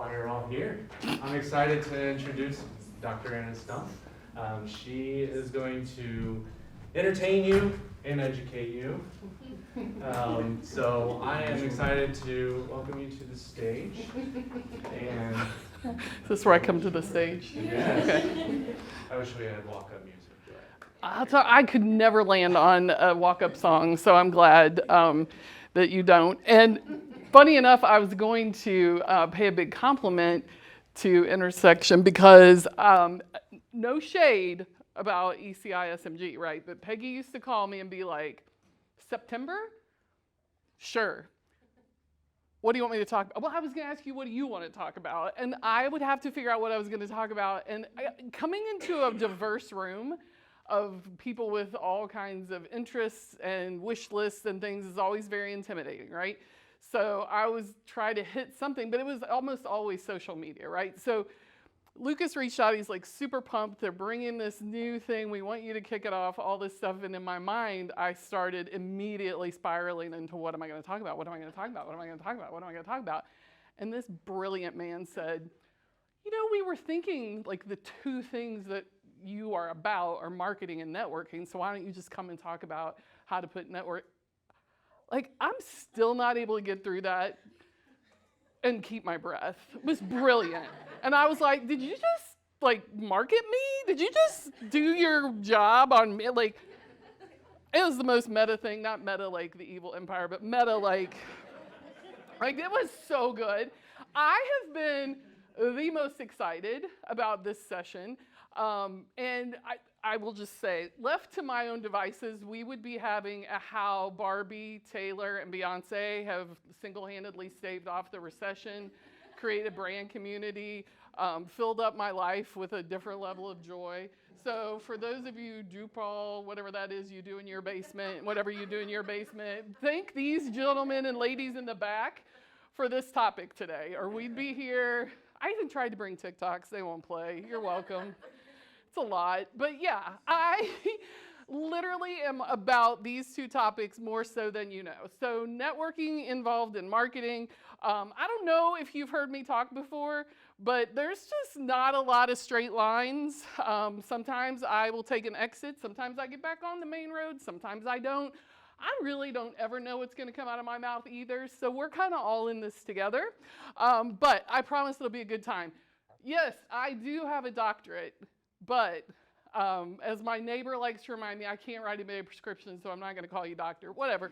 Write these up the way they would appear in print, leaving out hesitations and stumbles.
while you're all here, I'm excited to introduce Dr. Anna Stumpf. She is going to entertain you and educate you. So I am excited to welcome you to the stage. And is this where I come to the stage? yes. Okay. I wish we had walk-up music. I could never land on a walk-up song, so I'm glad that you don't. And funny enough, I was going to pay a big compliment to Intersection because no shade about ECI SMG, right? But Peggy used to call me and be like, September? Sure. What do you want me to talk about? Well, I was going to ask you, what do you want to talk about? And I would have to figure out what I was going to talk about. And coming into a diverse room of people with all kinds of interests and wish lists and things is always very intimidating, right? So I was trying to hit something, but it was almost always social media, right? So Lucas reached out, he's like super pumped, they're bringing this new thing, we want you to kick it off, all this stuff, and in my mind, I started immediately spiraling into what am I gonna talk about, what am I gonna talk about, what am I gonna talk about, what am I gonna talk about? And this brilliant man said, you know, we were thinking like the two things that you are about are marketing and networking, so why don't you just come and talk about how to put network. Like, I'm still not able to get through that and keep my breath. It was brilliant. And I was like, did you just like market me? Did you just do your job on me? Like, it was the most meta thing, not meta like the evil empire, but meta like it was so good. I have been the most excited about this session. And I will just say, left to my own devices, we would be having a how Barbie, Taylor, and Beyonce have single-handedly staved off the recession, created brand community, filled up my life with a different level of joy. So for those of you, Drupal, whatever that is you do in your basement, whatever you do in your basement, thank these gentlemen and ladies in the back for this topic today, or we'd be here. I even tried to bring TikToks, they won't play. You're welcome. It's a lot, but yeah, I literally am about these two topics more so than you know. So networking involved in marketing. I don't know if you've heard me talk before, but there's just not a lot of straight lines. Sometimes I will take an exit. Sometimes I get back on the main road. Sometimes I don't. I really don't ever know what's going to come out of my mouth either. So we're kind of all in this together. But I promise it'll be a good time. Yes, I do have a doctorate. But as my neighbor likes to remind me, I can't write a prescription, so I'm not going to call you doctor. Whatever.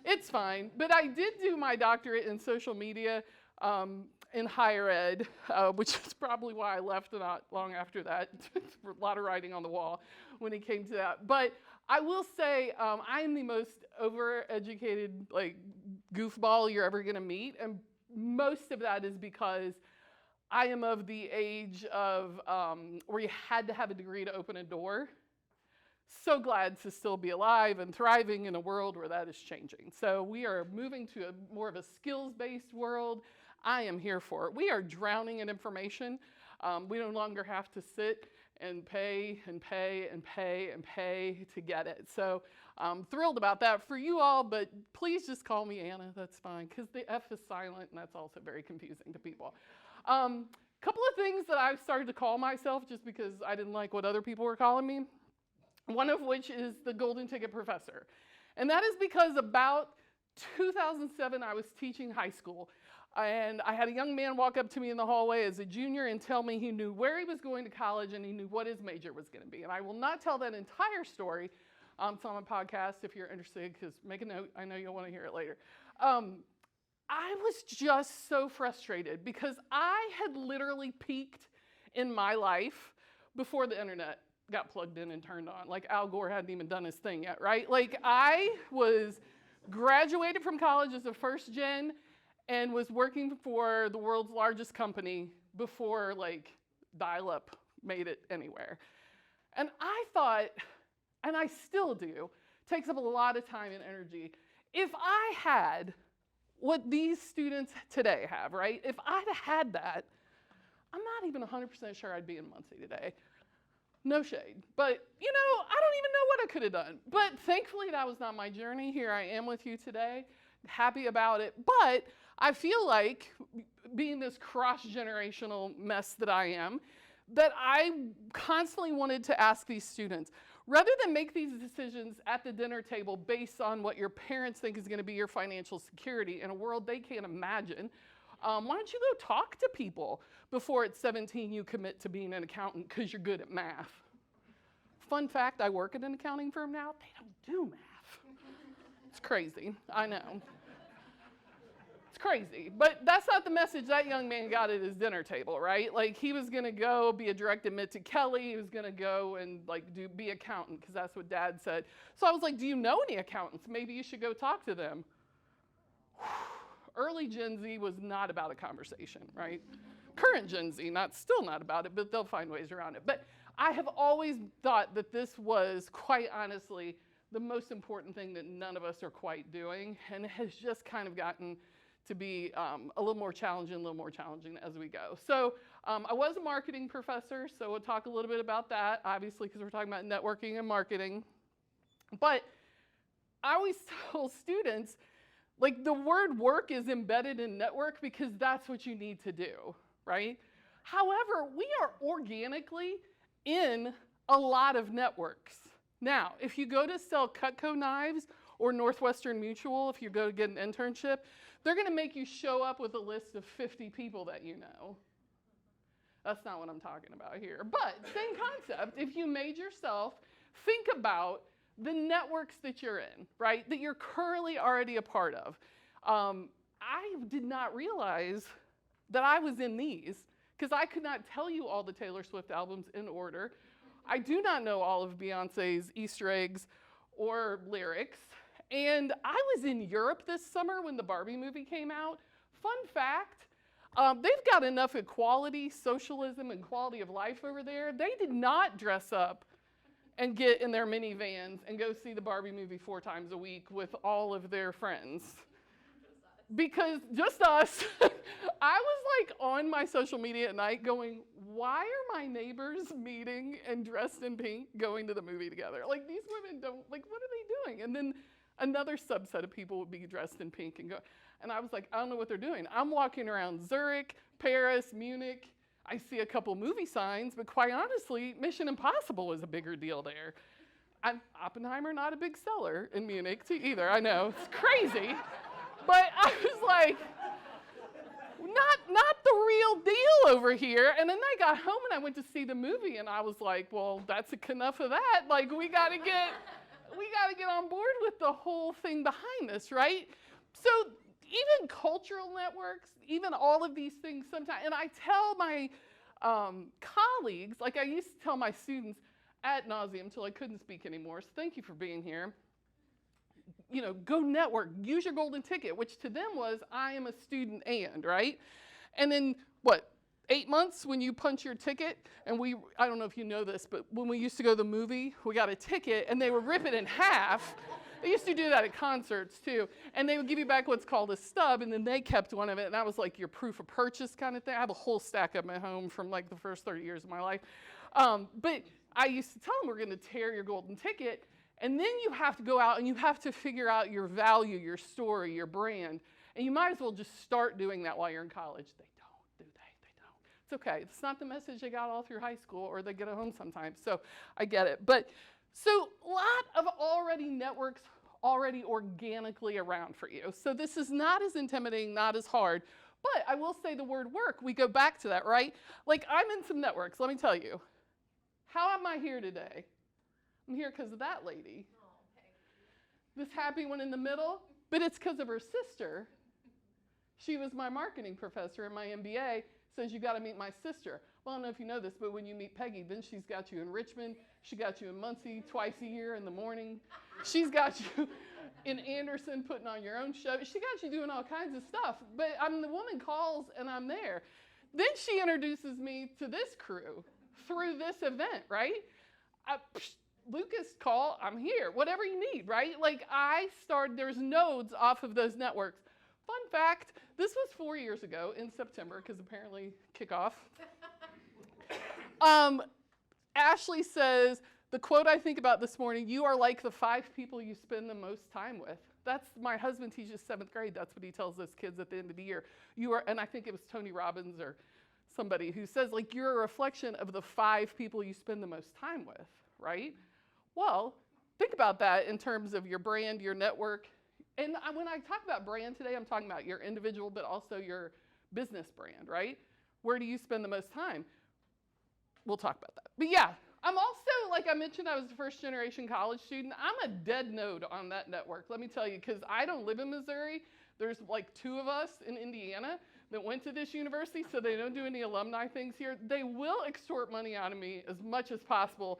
It's fine. But I did do my doctorate in social media in higher ed, which is probably why I left not long after that. A lot of writing on the wall when it came to that. But I will say I am the most overeducated like goofball you're ever going to meet. And most of that is because I am of the age of where you had to have a degree to open a door. So glad to still be alive and thriving in a world where that is changing. So we are moving to more of a skills-based world. I am here for it. We are drowning in information. We no longer have to sit and pay and pay and pay and pay to get it. So I'm thrilled about that for you all, but please just call me Anna. That's fine, because the F is silent, and that's also very confusing to people. Couple of things that I've started to call myself just because I didn't like what other people were calling me. One of which is the Golden Ticket Professor. And that is because about 2007, I was teaching high school. And I had a young man walk up to me in the hallway as a junior and tell me he knew where he was going to college and he knew what his major was going to be. And I will not tell that entire story. It's on my podcast if you're interested, because make a note. I know you'll want to hear it later. I was just so frustrated because I had literally peaked in my life before the internet got plugged in and turned on. Like Al Gore hadn't even done his thing yet, right? Like I was graduated from college as a first gen and was working for the world's largest company before like dial-up made it anywhere. And I thought, and I still do, takes up a lot of time and energy. If I had what these students today have, right? If I'd had that, I'm not even 100% sure I'd be in Muncie today. No shade. But, you know, I don't even know what I could have done. But thankfully, that was not my journey. Here I am with you today, happy about it. But I feel like being this cross-generational mess that I am, that I constantly wanted to ask these students, rather than make these decisions at the dinner table based on what your parents think is going to be your financial security in a world they can't imagine, why don't you go talk to people before at 17 you commit to being an accountant because you're good at math. Fun fact, I work at an accounting firm now. They don't do math. It's crazy, I know. It's crazy, but that's not the message that young man got at his dinner table, right? Like, he was gonna go be a direct admit to Kelly. He was gonna go and be accountant, because that's what Dad said. So I was like, do you know any accountants? Maybe you should go talk to them. Early Gen Z was not about a conversation, right? Current Gen Z, still not about it, but they'll find ways around it. But I have always thought that this was, quite honestly, the most important thing that none of us are quite doing, and it has just kind of gotten to be a little more challenging as we go. So I was a marketing professor, so we'll talk a little bit about that, obviously, because we're talking about networking and marketing. But I always tell students, like, the word work is embedded in network because that's what you need to do, right? However, we are organically in a lot of networks. Now, if you go to sell Cutco knives or Northwestern Mutual, if you go to get an internship, they're going to make you show up with a list of 50 people that you know. That's not what I'm talking about here. But same concept. If you made yourself, think about the networks that you're in, right? That you're currently already a part of. I did not realize that I was in these, because I could not tell you all the Taylor Swift albums in order. I do not know all of Beyonce's Easter eggs or lyrics. And I was in Europe this summer when the Barbie movie came out. Fun fact, they've got enough equality, socialism, and quality of life over there. They did not dress up and get in their minivans and go see the Barbie movie 4 times a week with all of their friends. Because just us, I was like on my social media at night going, why are my neighbors meeting and dressed in pink going to the movie together? Like, these women don't, like, what are they doing? And then another subset of people would be dressed in pink and go. And I was like, I don't know what they're doing. I'm walking around Zurich, Paris, Munich. I see a couple movie signs, but quite honestly, Mission Impossible is a bigger deal there. Oppenheimer, not a big seller in Munich either. I know, it's crazy. But I was like, not the real deal over here. And then I got home and I went to see the movie and I was like, well, that's enough of that. Like, we gotta get on board with the whole thing behind this, right? So even cultural networks, even all of these things sometimes, and I tell my colleagues, like I used to tell my students ad nauseum until I couldn't speak anymore, so thank you for being here. You know, go network, use your golden ticket, which to them was, I am a student and, right? And then, 8 months when you punch your ticket, and I don't know if you know this, but when we used to go to the movie, we got a ticket, and they would rip it in half. They used to do that at concerts, too. And they would give you back what's called a stub, and then they kept one of it, and that was like your proof of purchase kind of thing. I have a whole stack at my home from like the first 30 years of my life. But I used to tell them, we're going to tear your golden ticket, and then you have to go out and you have to figure out your value, your story, your brand. And you might as well just start doing that while you're in college. They don't, do they? They don't. It's okay. It's not the message they got all through high school, or they get it home sometimes. So I get it. But so a lot of networks already organically around for you. So this is not as intimidating, not as hard. But I will say the word work, we go back to that, right? Like, I'm in some networks, let me tell you. How am I here today? I'm here because of that lady. Oh, okay. This happy one in the middle, but it's because of her sister. She was my marketing professor in my MBA, says you got to meet my sister. Well, I don't know if you know this, but when you meet Peggy, then she's got you in Richmond. She got you in Muncie twice a year in the morning. She's got you in Anderson putting on your own show. She got you doing all kinds of stuff. But the woman calls and I'm there. Then she introduces me to this crew through this event, right? Lucas, call, I'm here, whatever you need, right? Like, there's nodes off of those networks. Fun fact, this was 4 years ago in September, because apparently kickoff. Ashley says, the quote I think about this morning, you are like the 5 people you spend the most time with. That's my husband teaches 7th grade. That's what he tells those kids at the end of the year. You are, and I think it was Tony Robbins or somebody who says, like, you're a reflection of the 5 people you spend the most time with, right? Well, think about that in terms of your brand, your network. And when I talk about brand today, I'm talking about your individual, but also your business brand, right? Where do you spend the most time? We'll talk about that. But yeah, I'm also, like I mentioned, I was a first generation college student. I'm a dead node on that network, let me tell you, because I don't live in Missouri. There's like 2 of us in Indiana that went to this university, so they don't do any alumni things here. They will extort money out of me as much as possible,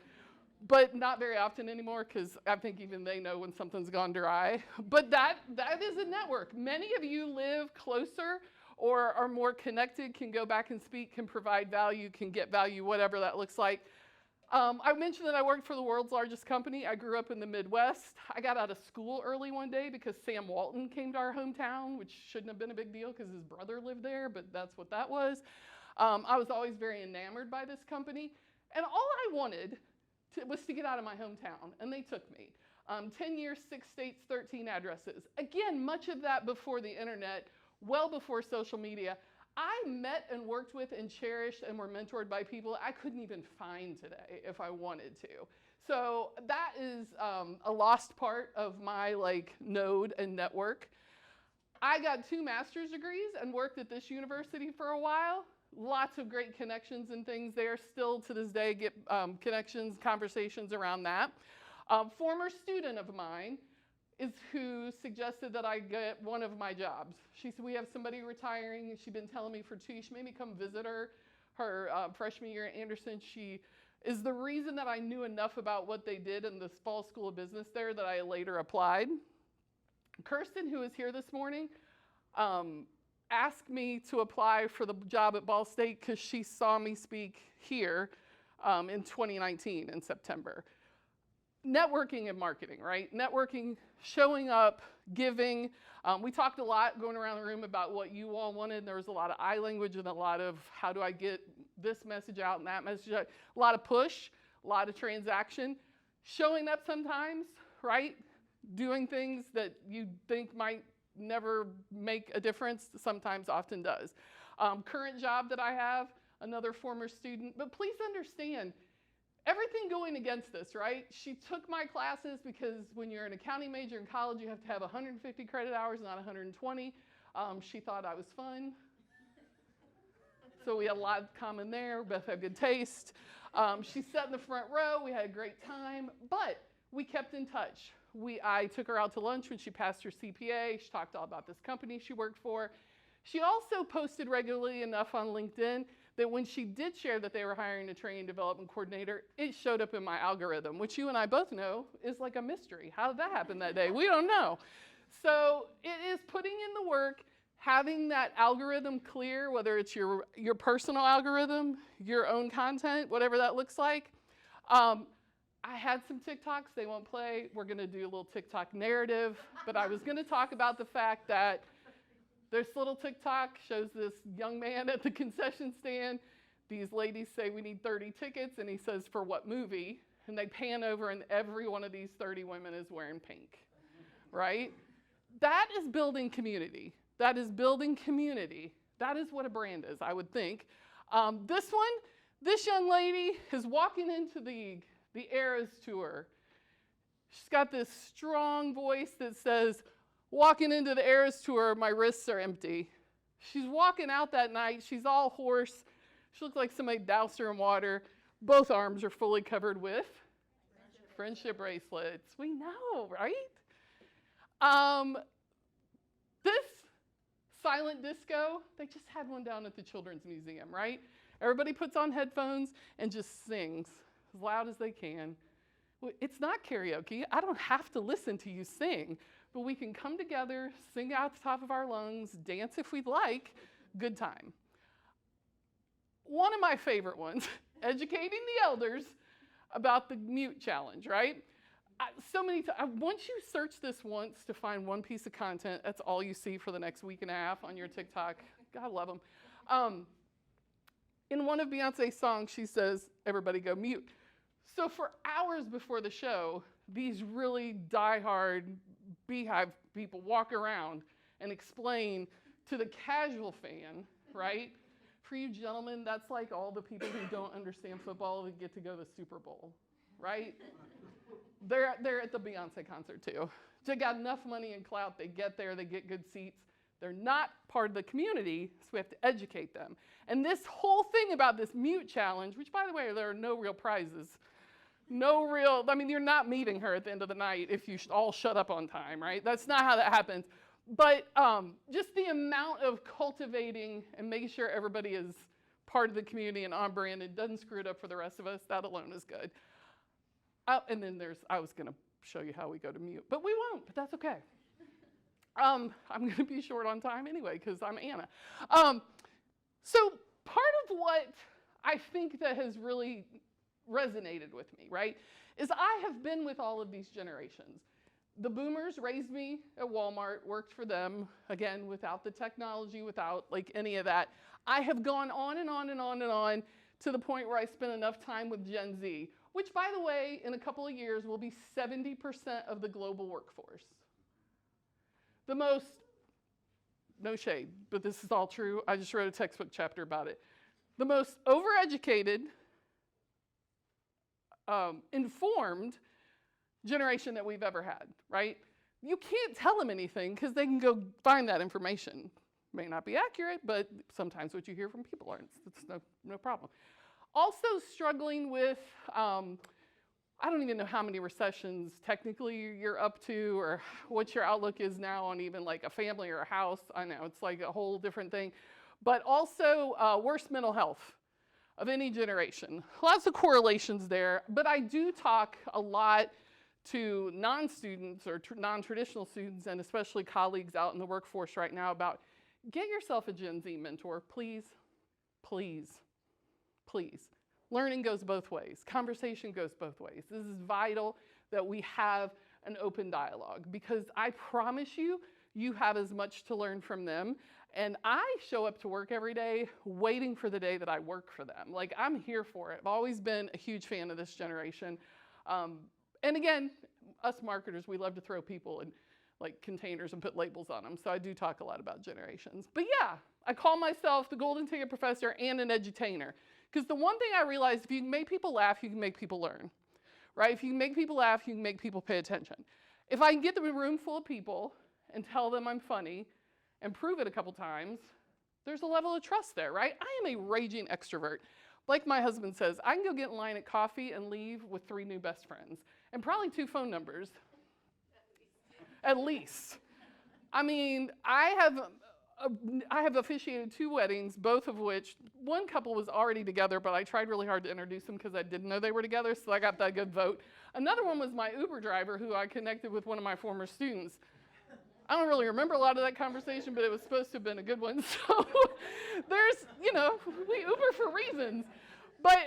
but not very often anymore, because I think even they know when something's gone dry. But that is a network. Many of you live closer or are more connected, can go back and speak, can provide value, can get value, whatever that looks like. I mentioned that I worked for the world's largest company. I grew up in the Midwest. I got out of school early one day because Sam Walton came to our hometown, which shouldn't have been a big deal because his brother lived there, but that's what that was. I was always very enamored by this company, and all I wanted was to get out of my hometown, and they took me. 10 years, 6 states, 13 addresses. Again, much of that before the internet, well before social media. I met and worked with and cherished and were mentored by people I couldn't even find today if I wanted to. So that is a lost part of my node and network. I got 2 master's degrees and worked at this university for a while. Lots of great connections and things there. Still to this day get connections, conversations around that. Former student of mine is who suggested that I get one of my jobs. She said, we have somebody retiring, and she'd been telling me for 2 years. She made me come visit her freshman year at Anderson. She is the reason that I knew enough about what they did in the fall school of business there that I later applied. Kirsten, who is here this morning, asked me to apply for the job at Ball State because she saw me speak here in 2019 in September. Networking and marketing, right? Networking, showing up, giving. We talked a lot going around the room about what you all wanted. There was a lot of I language and a lot of how do I get this message out and that message out. A lot of push, a lot of transaction. Showing up sometimes, right? Doing things that you think might never make a difference, sometimes often does. Current job that I have, another former student, but please understand, everything going against this, right? She took my classes because when you're an accounting major in college, you have to have 150 credit hours, not 120. She thought I was fun. So we had a lot in common there. We both had good taste. She sat in the front row. We had a great time, but we kept in touch. I took her out to lunch when she passed her CPA. She talked all about this company she worked for. She also posted regularly enough on LinkedIn that when she did share that they were hiring a training development coordinator, it showed up in my algorithm, which you and I both know is like a mystery. How did that happen that day? We don't know. So it is putting in the work, having that algorithm clear, whether it's your personal algorithm, your own content, whatever that looks like. I had some TikToks, they won't play. We're gonna do a little TikTok narrative, but I was gonna talk about the fact that this little TikTok shows this young man at the concession stand. These ladies say we need 30 tickets, and he says, for what movie? And they pan over, and every one of these 30 women is wearing pink, right? That is building community. That is building community. That is what a brand is, I would think. This young lady is walking into the Eras tour. She's got this strong voice that says, walking into the Eras tour, my wrists are empty. She's walking out that night. She's all hoarse. She looks like somebody doused her in water. Both arms are fully covered with friendship bracelets. We know, right? This silent disco, they just had one down at the Children's Museum, right? Everybody puts on headphones and just sings as loud as they can. It's not karaoke. I don't have to listen to you sing, but we can come together, sing out the top of our lungs, dance if we'd like, good time. One of my favorite ones, educating the elders about the mute challenge, right? So many times, once you search this once to find one piece of content, that's all you see for the next week and a half on your TikTok. God love them. In one of Beyonce's songs, she says, everybody go mute. So for hours before the show, these really diehard Beehive people walk around and explain to the casual fan, right? For you gentlemen, that's like all the people who don't understand football that get to go to the Super Bowl, right? They're at the Beyonce concert too. They got enough money and clout, they get there, they get good seats. They're not part of the community, so we have to educate them. And this whole thing about this mute challenge, which by the way, there are no real prizes. You're not meeting her at the end of the night if you all shut up on time, right? That's not how that happens. But just the amount of cultivating and making sure everybody is part of the community and on brand and doesn't screw it up for the rest of us, that alone is good. And then I was going to show you how we go to mute, but we won't, but that's okay. I'm going to be short on time anyway because I'm Anna. So part of what I think that has really resonated with me, right, is I have been with all of these generations. The boomers raised me at Walmart, worked for them, again, without the technology, without like any of that. I have gone on and on and on and on to the point where I spent enough time with Gen Z, which by the way, in a couple of years will be 70% of the global workforce. The most, no shade, but this is all true. I just wrote a textbook chapter about it. The most overeducated, informed generation that we've ever had, right? You can't tell them anything because they can go find that information. May not be accurate, but sometimes what you hear from people aren't. It's no problem. Also struggling with, I don't even know how many recessions technically you're up to or what your outlook is now on even like a family or a house. I know it's like a whole different thing. But also worse mental health of any generation. Lots of correlations there, but I do talk a lot to non-students or non-traditional students and especially colleagues out in the workforce right now about get yourself a Gen Z mentor, please, please, please. Learning goes both ways. Conversation goes both ways. This is vital that we have an open dialogue because I promise you, you have as much to learn from them. And I show up to work every day waiting for the day that I work for them. Like I'm here for it. I've always been a huge fan of this generation. And again, us marketers, we love to throw people in like containers and put labels on them. So I do talk a lot about generations. But yeah, I call myself the golden ticket professor and an edutainer. Because the one thing I realized, if you can make people laugh, you can make people learn, right? If you can make people laugh, you can make people pay attention. If I can get them in a room full of people and tell them I'm funny and prove it a couple times, there's a level of trust there, right? I am a raging extrovert. Like my husband says, I can go get in line at coffee and leave with 3 new best friends and probably 2 phone numbers. At least. I mean, I have officiated 2 weddings, both of which, one couple was already together, but I tried really hard to introduce them because I didn't know they were together, so I got that good vote. Another one was my Uber driver who I connected with one of my former students. I don't really remember a lot of that conversation, but it was supposed to have been a good one. So there's, we Uber for reasons. But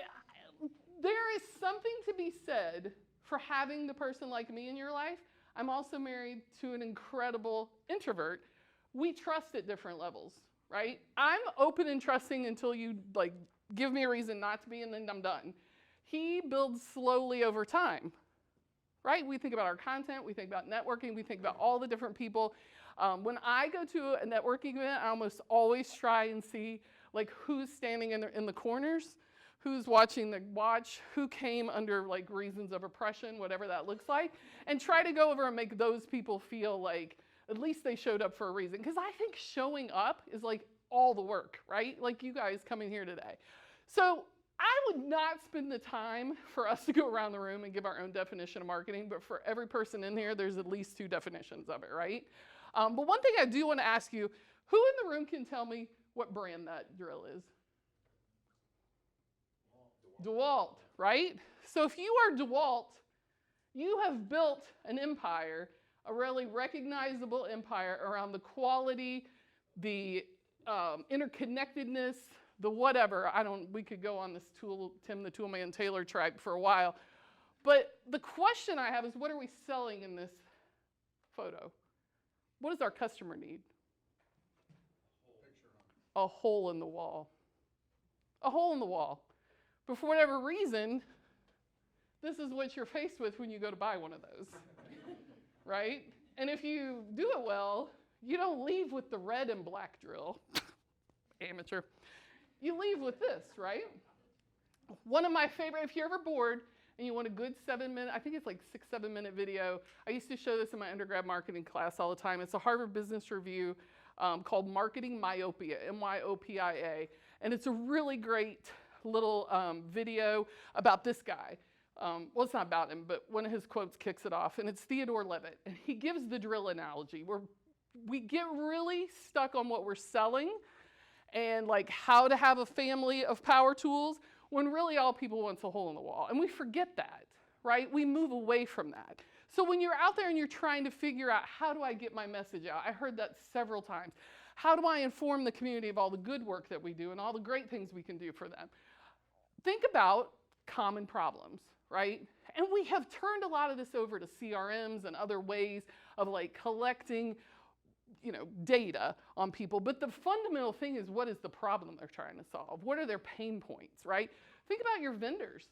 there is something to be said for having the person like me in your life. I'm also married to an incredible introvert. We trust at different levels, right? I'm open and trusting until you like give me a reason not to be, and then I'm done. He builds slowly over time, right? We think about our content, we think about networking, we think about all the different people. When I go to a networking event, I almost always try and see like who's standing in the corners, who's watching the watch, who came under like reasons of oppression, whatever that looks like, and try to go over and make those people feel like at least they showed up for a reason. Because I think showing up is like all the work, right? Like you guys coming here today. So I would not spend the time for us to go around the room and give our own definition of marketing, but for every person in here, there's at least 2 definitions of it, right? But one thing I do want to ask you, who in the room can tell me what brand that drill is? DeWalt, right? So if you are DeWalt, you have built an empire, a really recognizable empire around the quality, the interconnectedness, the whatever. We could go on this Tim the Toolman Taylor track for a while. But the question I have is, what are we selling in this photo? What does our customer need? A hole in the wall. A hole in the wall. But for whatever reason, this is what you're faced with when you go to buy one of those, right? And if you do it well, you don't leave with the red and black drill. Amateur. You leave with this, right? One of my favorite, if you're ever bored and you want a good 7-minute, I think it's like 6-7 minute video. I used to show this in my undergrad marketing class all the time. It's a Harvard Business Review called Marketing Myopia, M-Y-O-P-I-A. And it's a really great little video about this guy. Well, it's not about him, but one of his quotes kicks it off, and it's Theodore Levitt. And he gives the drill analogy where we get really stuck on what we're selling and like how to have a family of power tools when really all people want's a hole in the wall. And we forget that, right? We move away from that. So when you're out there and you're trying to figure out, how do I get my message out? I heard that several times. How do I inform the community of all the good work that we do and all the great things we can do for them? Think about common problems, right? And we have turned a lot of this over to CRMs and other ways of like collecting, data on people. But the fundamental thing is, what is the problem they're trying to solve? What are their pain points, right? Think about your vendors.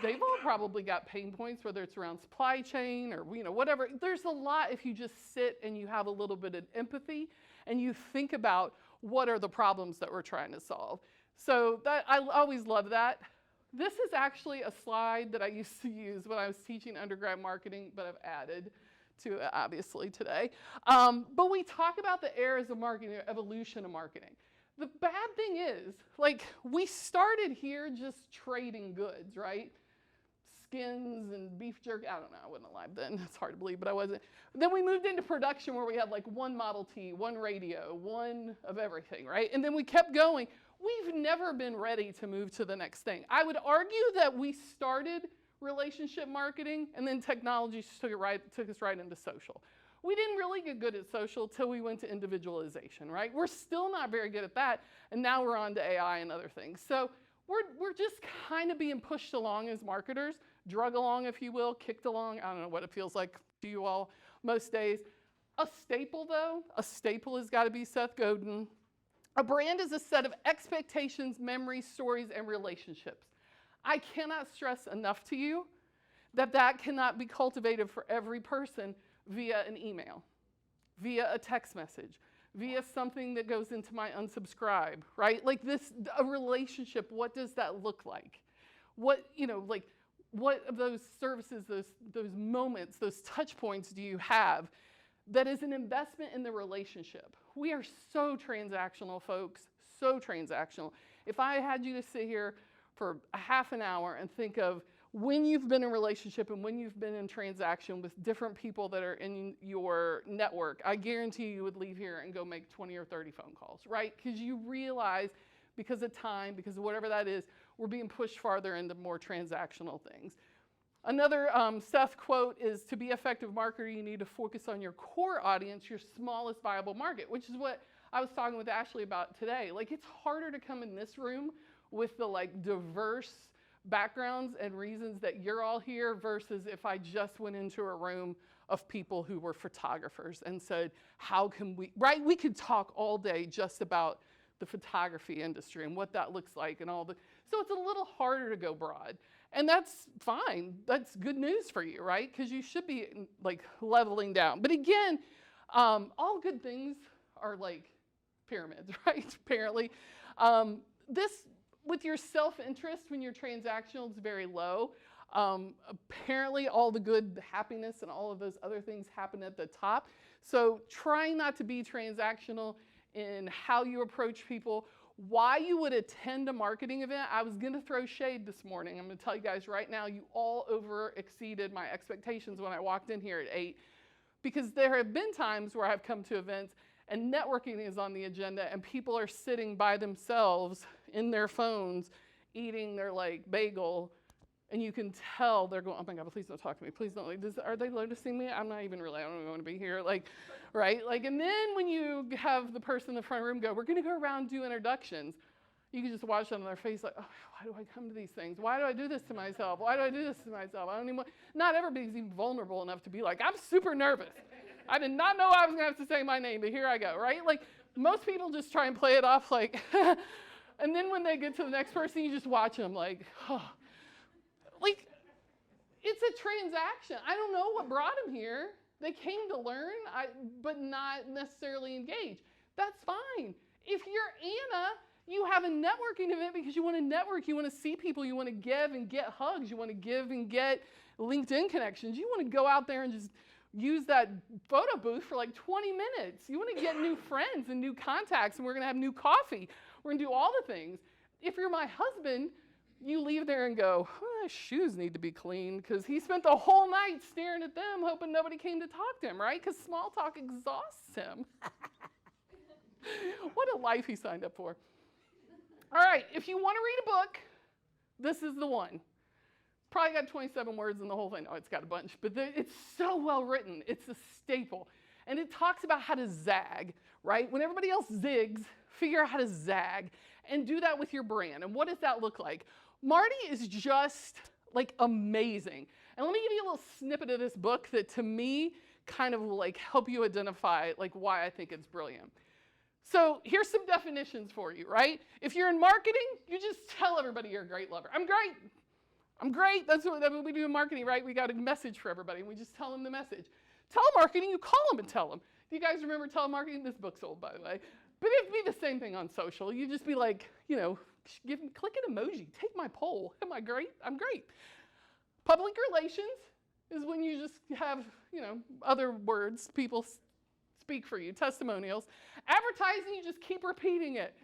They've all probably got pain points, whether it's around supply chain or, whatever. There's a lot if you just sit and you have a little bit of empathy and you think about what are the problems that we're trying to solve. So that, I always love that. This is actually a slide that I used to use when I was teaching undergrad marketing, but I've added to it obviously today. But we talk about the eras of marketing, evolution of marketing. The bad thing is, like, we started here just trading goods, right? Skins and beef jerky. I don't know, I wasn't alive then. It's hard to believe, but I wasn't. Then we moved into production where we had like one Model T, one radio, one of everything, right? And then we kept going. We've never been ready to move to the next thing. I would argue that we started relationship marketing and then technology took us right into social. We didn't really get good at social till we went to individualization, right? We're still not very good at that, and now we're on to AI and other things. So we're just kind of being pushed along as marketers, drug along, if you will, kicked along. I don't know what it feels like to you all most days. A staple, though, has got to be Seth Godin. A brand is a set of expectations, memories, stories, and relationships. I cannot stress enough to you that cannot be cultivated for every person via an email, via a text message, via something that goes into my unsubscribe, right? Like this, a relationship, what does that look like? What of those services, those moments, those touch points do you have that is an investment in the relationship? We are so transactional, folks, so transactional. If I had you to sit here for a half an hour and think of when you've been in relationship and when you've been in transaction with different people that are in your network, I guarantee you would leave here and go make 20 or 30 phone calls, right? Because you realize because of time, because of whatever that is, we're being pushed farther into more transactional things. Another Seth quote is, to be effective marketer, you need to focus on your core audience, your smallest viable market, which is what I was talking with Ashley about today. Like, it's harder to come in this room with the like diverse backgrounds and reasons that you're all here versus if I just went into a room of people who were photographers and said, how can we, right? We could talk all day just about the photography industry and what that looks like and all the, so it's a little harder to go broad. And that's fine. That's good news for you, right? Because you should be like leveling down. But again, all good things are like pyramids, right? Apparently. This, with your self-interest when you're transactional, is very low. Apparently all the good happiness and all of those other things happen at the top. So trying not to be transactional in how you approach people, why you would attend a marketing event. I was gonna throw shade this morning. I'm gonna tell you guys right now, you all over exceeded my expectations when I walked in here at 8, because there have been times where I've come to events and networking is on the agenda and people are sitting by themselves in their phones eating their like bagel, and you can tell they're going, oh my God, please don't talk to me. Please don't, like, are they noticing me? I'm not even really, I don't even want to be here. Like, right? Like, and then when you have the person in the front room go, we're going to go around and do introductions. You can just watch them on their face like, oh, why do I come to these things? Why do I do this to myself? Why do I do this to myself? I don't even want, not everybody's even vulnerable enough to be like, I'm super nervous. I did not know I was gonna have to say my name, but here I go, right? Like, most people just try and play it off like, and then when they get to the next person, you just watch them like, like, it's a transaction. I don't know what brought him here. They came to learn, but not necessarily engage. That's fine. If you're Anna, you have a networking event because you want to network, you want to see people, you want to give and get hugs, you want to give and get LinkedIn connections. You want to go out there and just use that photo booth for like 20 minutes. You want to get new friends and new contacts, and we're going to have new coffee. We're going to do all the things. If you're my husband, you leave there and go, oh, his shoes need to be cleaned because he spent the whole night staring at them hoping nobody came to talk to him, right? Because small talk exhausts him. What a life he signed up for. All right, if you want to read a book, this is the one. Probably got 27 words in the whole thing. No, it's got a bunch, but it's so well written. It's a staple. And it talks about how to zag, right? When everybody else zigs, figure out how to zag and do that with your brand. And what does that look like? Marty is just like amazing. And let me give you a little snippet of this book that to me kind of will like help you identify like why I think it's brilliant. So here's some definitions for you, right? If you're in marketing, you just tell everybody you're a great lover. I'm great. I'm great. That's what we do in marketing, right? We got a message for everybody, and we just tell them the message. Telemarketing, you call them and tell them. Do you guys remember telemarketing? This book's old, by the way. But it'd be the same thing on social. You just be like, you know, click an emoji. Take my poll. Am I great? I'm great. Public relations is when you just have, you know, other words. People speak for you. Testimonials. Advertising, you just keep repeating it.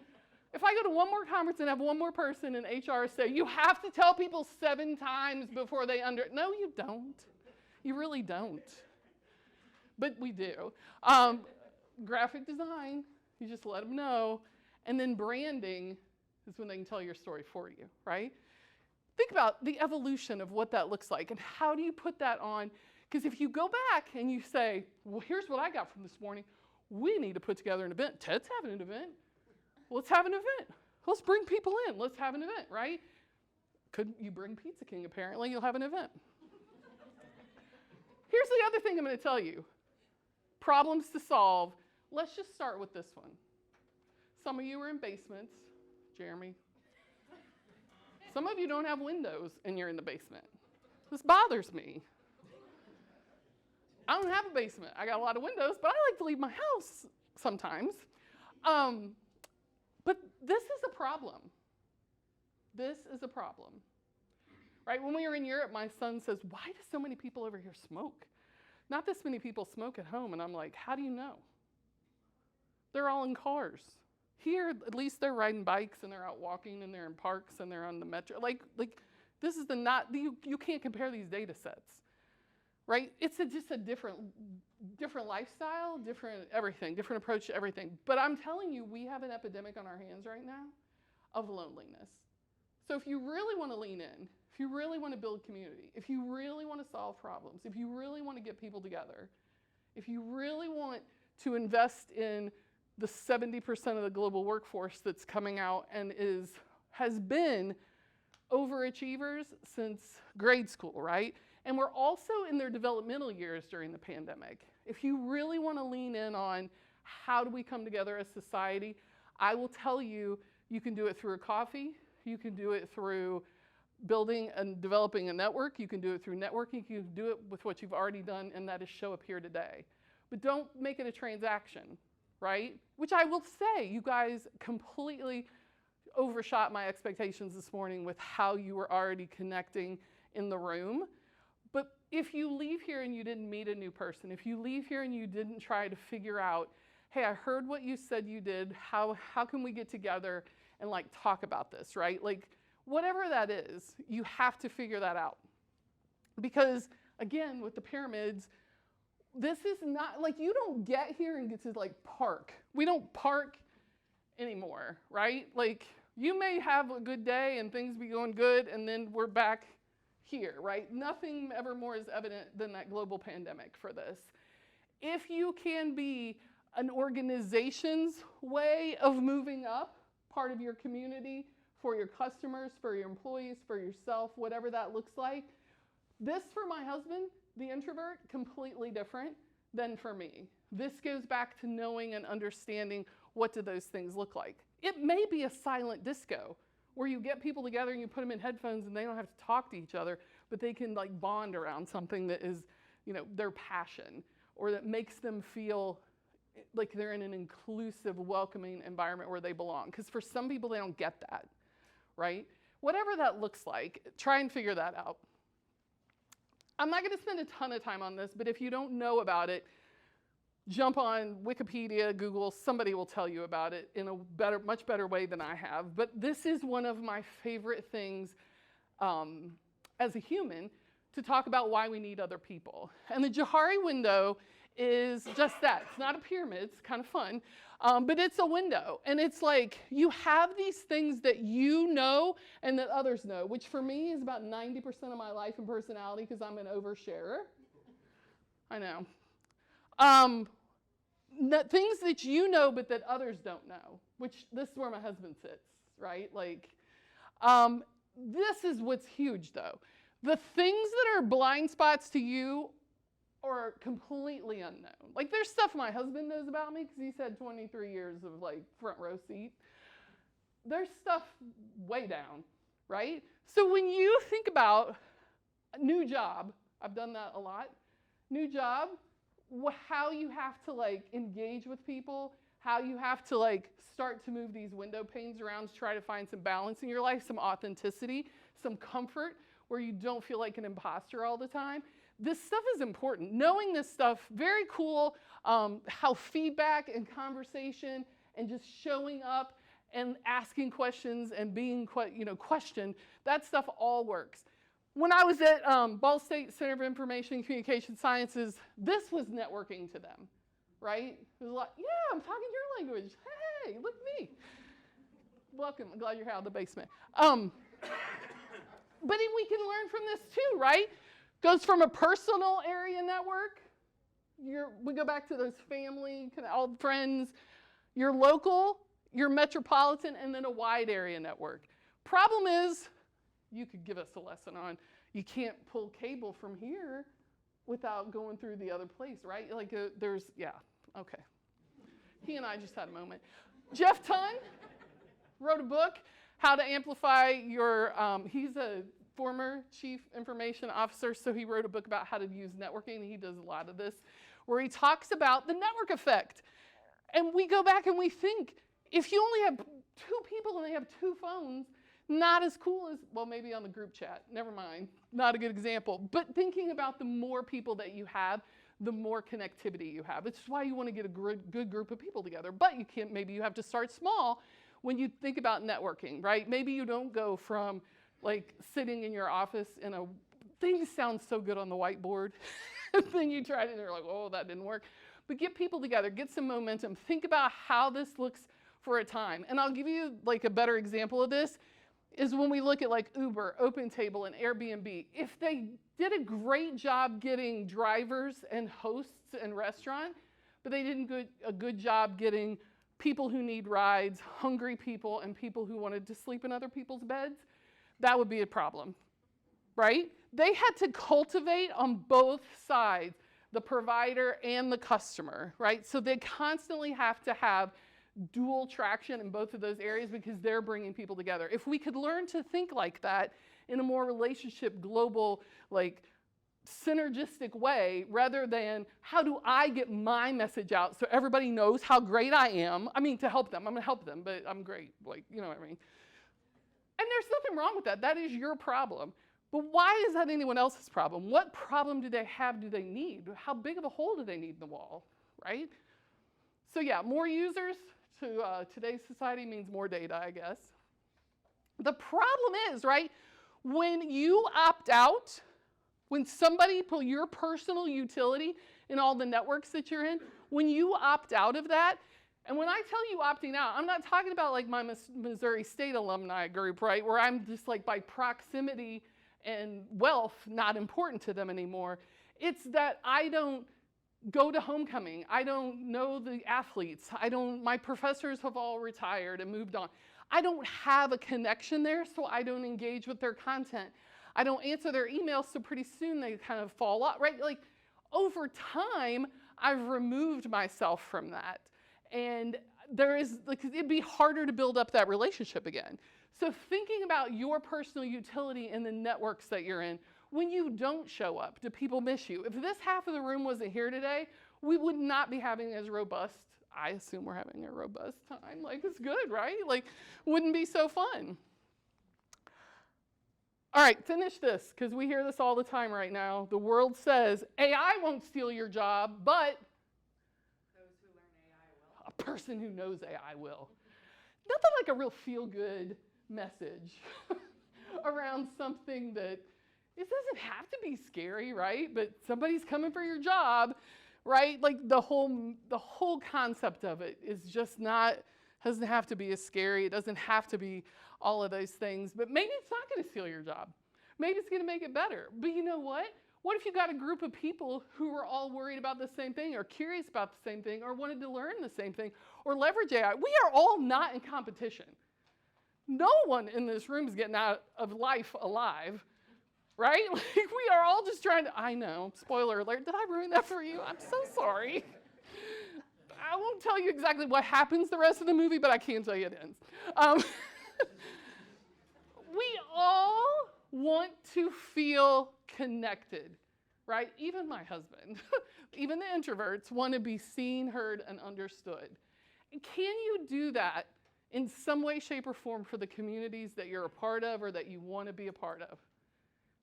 If I go to one more conference and have one more person in HR say, you have to tell people 7 times before they no, you don't. You really don't. But we do. Graphic design, you just let them know. And then branding is when they can tell your story for you, right? Think about the evolution of what that looks like and how do you put that on? Because if you go back and you say, well, here's what I got from this morning. We need to put together an event. Ted's having an event. Let's have an event. Let's bring people in. Let's have an event, right? Could you bring Pizza King? Apparently, you'll have an event. Here's the other thing I'm going to tell you. Problems to solve. Let's just start with this one. Some of you are in basements. Jeremy. Some of you don't have windows and you're in the basement. This bothers me. I don't have a basement. I got a lot of windows, but I like to leave my house sometimes. But this is a problem. This is a problem. Right? When we were in Europe, my son says, why do so many people over here smoke? Not this many people smoke at home. And I'm like, how do you know? They're all in cars. Here, at least they're riding bikes and they're out walking and they're in parks and they're on the metro. Like this is you can't compare these data sets. Right? It's just a different lifestyle, different everything, different approach to everything. But I'm telling you, we have an epidemic on our hands right now of loneliness. So if you really want to lean in, if you really want to build community, if you really want to solve problems, if you really want to get people together, if you really want to invest in the 70% of the global workforce that's coming out and has been overachievers since grade school, right? And we're also in their developmental years during the pandemic. If you really want to lean in on how do we come together as society, I will tell you, you can do it through a coffee, you can do it through building and developing a network, you can do it through networking, you can do it with what you've already done, and that is show up here today. But don't make it a transaction, right? Which I will say, you guys completely overshot my expectations this morning with how you were already connecting in the room. But if you leave here and you didn't meet a new person, if you leave here and you didn't try to figure out, hey, I heard what you said you did, how can we get together and like talk about this, right? Like whatever that is, you have to figure that out. Because again, with the pyramids, this is not, like you don't get here and get to like park. We don't park anymore, right? Like you may have a good day and things be going good and then we're back here, right? Nothing ever more is evident than that global pandemic for this. If you can be an organization's way of moving up, part of your community, for your customers, for your employees, for yourself, whatever that looks like, this for my husband, the introvert, completely different than for me. This goes back to knowing and understanding what do those things look like. It may be a silent disco where you get people together and you put them in headphones and they don't have to talk to each other, but they can like bond around something that is, you know, their passion. or that makes them feel like they're in an inclusive, welcoming environment where they belong. Because for some people, they don't get that, right? Whatever that looks like, try and figure that out. I'm not going to spend a ton of time on this, but if you don't know about it, jump on Wikipedia, Google, somebody will tell you about it in a much better way than I have. But this is one of my favorite things as a human, to talk about why we need other people. And the Johari window is just that. It's not a pyramid, it's kind of fun, but it's a window. And it's like, you have these things that you know and that others know, which for me is about 90% of my life and personality, because I'm an oversharer. I know. Things that you know but that others don't know, which this is where my husband sits, right? Like, this is what's huge though. The things that are blind spots to you are completely unknown. Like, there's stuff my husband knows about me because he's had 23 years of like front row seat. There's stuff way down, right? So when you think about a new job, I've done that a lot, new job, how you have to like engage with people, how you have to like start to move these window panes around to try to find some balance in your life, some authenticity, some comfort, where you don't feel like an imposter all the time. This stuff is important. Knowing this stuff, very cool, how feedback and conversation and just showing up and asking questions and being questioned, that stuff all works. When I was at Ball State Center of Information and Communication Sciences, this was networking to them, right? It was like, yeah, I'm talking your language. Hey, look at me. Welcome, I'm glad you're out of the basement. But we can learn from this too, right? Goes from a personal area network, we go back to those family, kind of old friends, your local, your metropolitan, and then a wide area network. Problem is, you could give us a lesson on, you can't pull cable from here without going through the other place, right? Like okay. He and I just had a moment. Jeff Tunn wrote a book, How to Amplify Your, he's a former chief information officer, so he wrote a book about how to use networking, and he does a lot of this, where he talks about the network effect. And we go back and we think, if you only have 2 people and they have 2 phones, not as cool as, well, maybe on the group chat, never mind, not a good example. But thinking about the more people that you have, the more connectivity you have. It's why you want to get a good group of people together. But you can't, maybe you have to start small when you think about networking, right? Maybe you don't go from like sitting in your office things sound so good on the whiteboard. And then you try it and you're like, oh, that didn't work. But get people together, get some momentum. Think about how this looks for a time. And I'll give you like a better example of this is when we look at like Uber, OpenTable, and Airbnb. If they did a great job getting drivers and hosts and restaurant, but they didn't a good job getting people who need rides, hungry people, and people who wanted to sleep in other people's beds, that would be a problem, right? They had to cultivate on both sides, the provider and the customer, right? So they constantly have to have dual traction in both of those areas because they're bringing people together. If we could learn to think like that in a more relationship, global, like synergistic way, rather than how do I get my message out so everybody knows how great I am. I mean, to help them, I'm gonna help them, but I'm great, like, you know what I mean? And there's nothing wrong with that. That is your problem. But why is that anyone else's problem? What problem do they have, do they need? How big of a hole do they need in the wall, right? So yeah, more users to today's society means more data, I guess. The problem is, right, when you opt out, when somebody pull your personal utility in all the networks that you're in, when you opt out of that, and when I tell you opting out, I'm not talking about like my Missouri State alumni group, right, where I'm just like by proximity and wealth not important to them anymore. It's that I don't go to homecoming. I don't know the athletes. My professors have all retired and moved on. I don't have a connection there, so I don't engage with their content. I don't answer their emails, so pretty soon they kind of fall off, right? Like over time, I've removed myself from that. And it'd be harder to build up that relationship again. So thinking about your personal utility in the networks that you're in, when you don't show up, do people miss you? If this half of the room wasn't here today, we would not be having as robust, I assume we're having a robust time. Like, it's good, right? Like, wouldn't be so fun. All right, finish this, because we hear this all the time right now. The world says, AI won't steal your job, but Those who learn AI will. a person who knows AI will. Nothing like a real feel-good message around something that, it doesn't have to be scary, right? But somebody's coming for your job, right? Like the whole concept of it is just not, doesn't have to be as scary. It doesn't have to be all of those things. But maybe it's not going to steal your job. Maybe it's going to make it better. But you know what? What if you got a group of people who were all worried about the same thing or curious about the same thing or wanted to learn the same thing or leverage AI? We are all not in competition. No one in this room is getting out of life alive, right? Like, we are all just trying to, I know, spoiler alert, did I ruin that for you? I'm so sorry. I won't tell you exactly what happens the rest of the movie, but I can tell you it ends. We all want to feel connected, right? Even my husband, even the introverts want to be seen, heard, and understood. And can you do that in some way, shape, or form for the communities that you're a part of or that you want to be a part of?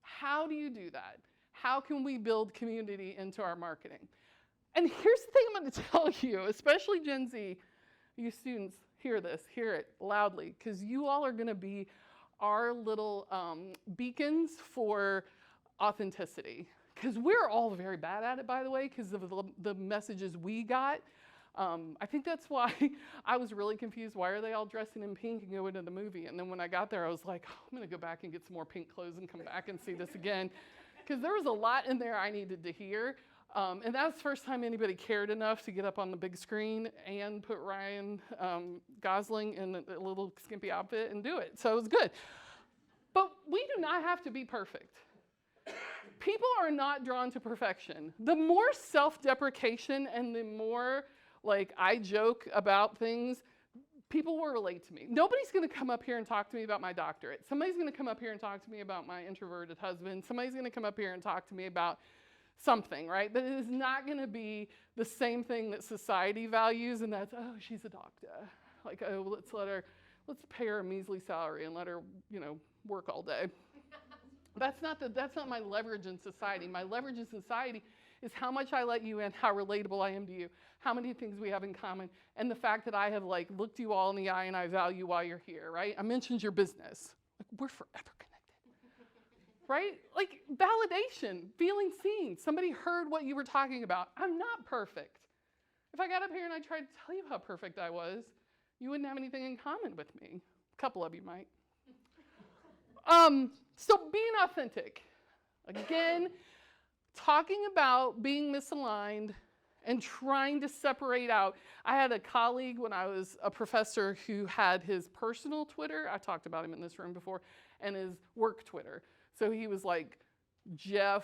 How do you do that? How can we build community into our marketing? And here's the thing I'm going to tell you, especially Gen Z, you students, hear this, hear it loudly, because you all are going to be our little beacons for authenticity. Because we're all very bad at it, by the way, because of the messages we got. I think that's why I was really confused. Why are they all dressing in pink and going to the movie? And then when I got there, I was like, oh, I'm going to go back and get some more pink clothes and come back and see this again. Because there was a lot in there I needed to hear. And that was the first time anybody cared enough to get up on the big screen and put Ryan Gosling in a little skimpy outfit and do it. So it was good. But we do not have to be perfect. People are not drawn to perfection. The more self-deprecation and the more like I joke about things, people will relate to me. Nobody's going to come up here and talk to me about my doctorate. Somebody's going to come up here and talk to me about my introverted husband. Somebody's going to come up here and talk to me about something, right? But it is not going to be the same thing that society values, and that's, oh, she's a doctor. Like, oh, let's pay her a measly salary and let her, work all day. That's not my leverage in society. My leverage in society is how much I let you in, how relatable I am to you, how many things we have in common, and the fact that I have looked you all in the eye and I value why you're here, right? I mentioned your business. We're forever connected, right? Like validation, feeling seen. Somebody heard what you were talking about. I'm not perfect. If I got up here and I tried to tell you how perfect I was, you wouldn't have anything in common with me. A couple of you might. So being authentic. Again, talking about being misaligned and trying to separate out. I had a colleague when I was a professor who had his personal Twitter, I talked about him in this room before, and his work Twitter. So he was like Jeff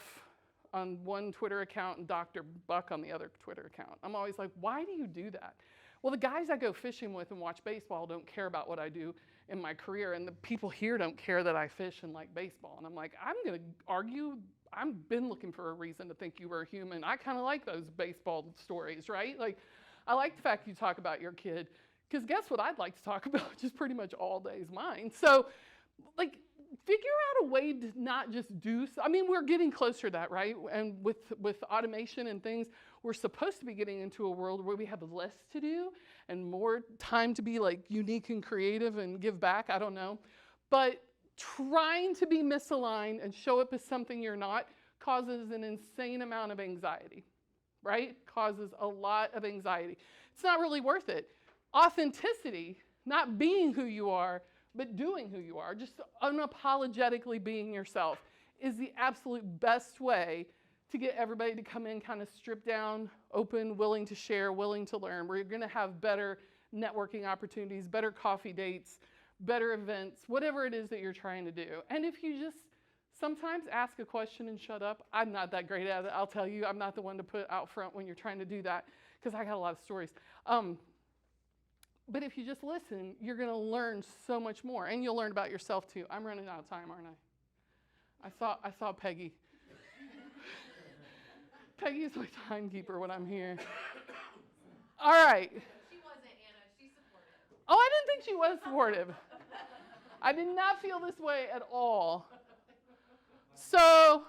on one Twitter account and Dr. Buck on the other Twitter account. I'm always like, why do you do that? Well, the guys I go fishing with and watch baseball don't care about what I do in my career, and the people here don't care that I fish and like baseball. And I'm like, I'm going to argue. I've been looking for a reason to think you were a human. I kind of like those baseball stories, right? Like, I like the fact you talk about your kid, because guess what I'd like to talk about, just pretty much all day is mine. So, figure out a way to not just do, we're getting closer to that, right? And with automation and things, we're supposed to be getting into a world where we have less to do and more time to be unique and creative and give back, I don't know. But trying to be misaligned and show up as something you're not causes an insane amount of anxiety, right? Causes a lot of anxiety. It's not really worth it. Authenticity, not being who you are, but doing who you are, just unapologetically being yourself, is the absolute best way to get everybody to come in kind of stripped down, open, willing to share, willing to learn. We're going to have better networking opportunities, better coffee dates, better events, whatever it is that you're trying to do. And if you just sometimes ask a question and shut up, I'm not that great at it, I'll tell you. I'm not the one to put out front when you're trying to do that, because I got a lot of stories. But if you just listen, you're going to learn so much more, and you'll learn about yourself too. I'm running out of time, aren't I? I saw Peggy. Peggy's my timekeeper when I'm here. All right. She wasn't, Anna. She's supportive. Oh, I didn't think she was supportive. I did not feel this way at all. So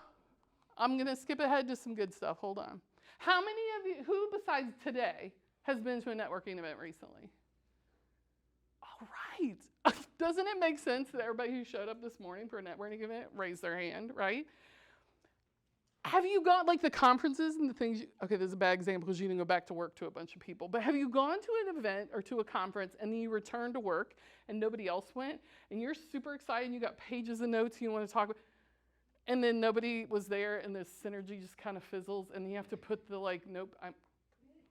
I'm going to skip ahead to some good stuff. Hold on. How many of you, who besides today, has been to a networking event recently? All right. Doesn't it make sense that everybody who showed up this morning for a networking event raised their hand, right? Have you gone, like the conferences and the things, okay, this is a bad example because you didn't go back to work to a bunch of people, but have you gone to an event or to a conference and then you return to work and nobody else went and you're super excited and you got pages of notes you want to talk about, and then nobody was there and the synergy just kind of fizzles and you have to put the like, nope,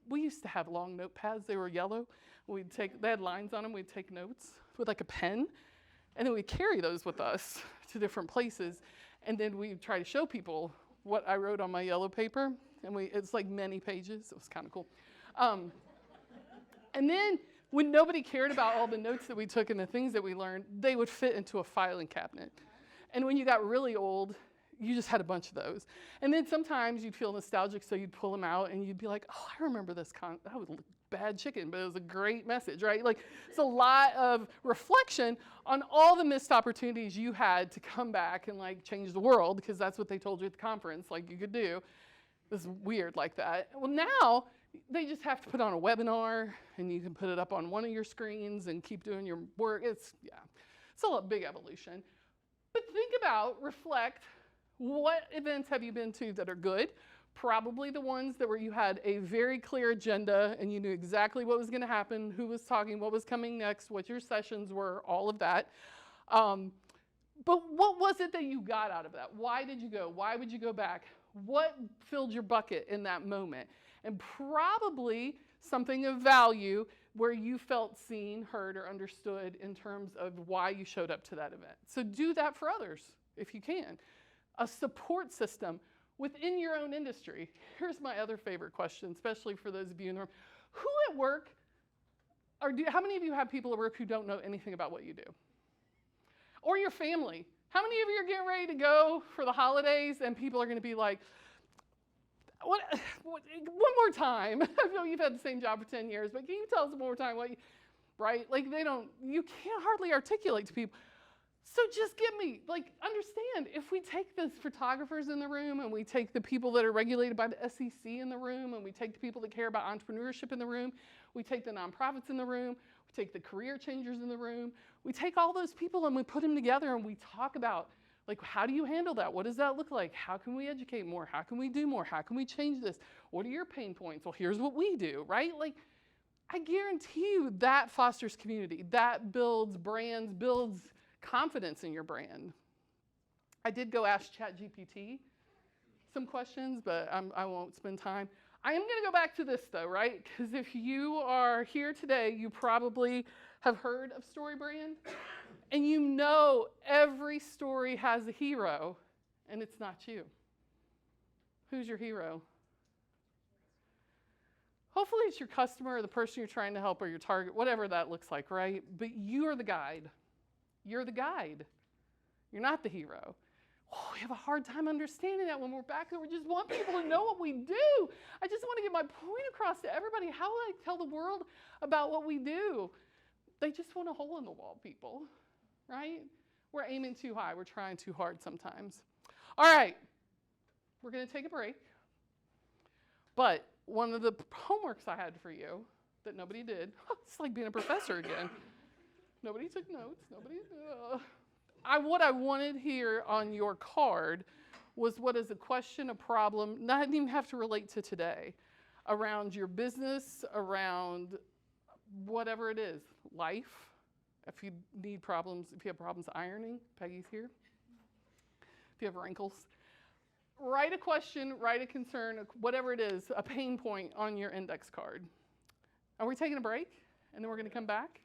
we used to have long notepads, they were yellow. They had lines on them, we'd take notes with like a pen and then we'd carry those with us to different places and then we'd try to show people what I wrote on my yellow paper, and it's like many pages. It was kind of cool. And then when nobody cared about all the notes that we took and the things that we learned, they would fit into a filing cabinet. And when you got really old, you just had a bunch of those. And then sometimes you'd feel nostalgic, so you'd pull them out and you'd be like, oh, I remember this, that was bad chicken, but it was a great message, right? Like, it's a lot of reflection on all the missed opportunities you had to come back and like change the world, because that's what they told you at the conference, like you could do. This is weird like that. Well, now they just have to put on a webinar and you can put it up on one of your screens and keep doing your work. It's a big evolution. But think about, reflect, what events have you been to that are good? Probably the ones that where you had a very clear agenda and you knew exactly what was going to happen, who was talking, what was coming next, what your sessions were, all of that. But what was it that you got out of that? Why did you go? Why would you go back? What filled your bucket in that moment? And probably something of value where you felt seen, heard, or understood in terms of why you showed up to that event. So do that for others if you can. A support system within your own industry. Here's my other favorite question, especially for those of you in the room. Who at work, how many of you have people at work who don't know anything about what you do? Or your family. How many of you are getting ready to go for the holidays and people are going to be like, one more time. I know you've had the same job for 10 years, but can you tell us one more time right? Like you can't hardly articulate to people. So just understand, if we take the photographers in the room and we take the people that are regulated by the SEC in the room and we take the people that care about entrepreneurship in the room, we take the nonprofits in the room, we take the career changers in the room, we take all those people and we put them together and we talk about, like, how do you handle that? What does that look like? How can we educate more? How can we do more? How can we change this? What are your pain points? Well, here's what we do, right? Like, I guarantee you that fosters community. That builds brands, builds confidence in your brand. I did go ask ChatGPT some questions, but I won't spend time. I am going to go back to this though, right? Because if you are here today, you probably have heard of StoryBrand, and you know every story has a hero, and it's not you. Who's your hero? Hopefully it's your customer or the person you're trying to help or your target, whatever that looks like, right? But you are the guide. You're the guide. You're not the hero. Oh, we have a hard time understanding that when we're back there. We just want people to know what we do. I just want to get my point across to everybody. How will I tell the world about what we do? They just want a hole in the wall, people, right? We're aiming too high. We're trying too hard sometimes. All right, we're going to take a break. But one of the homeworks I had for you that nobody did, it's like being a professor again. Nobody took notes. What I wanted here on your card was what is a question, a problem, not even have to relate to today, around your business, around whatever it is, life. If you need problems, if you have problems ironing, Peggy's here. If you have wrinkles, write a question, write a concern, whatever it is, a pain point on your index card. Are we taking a break? And then we're going to come back?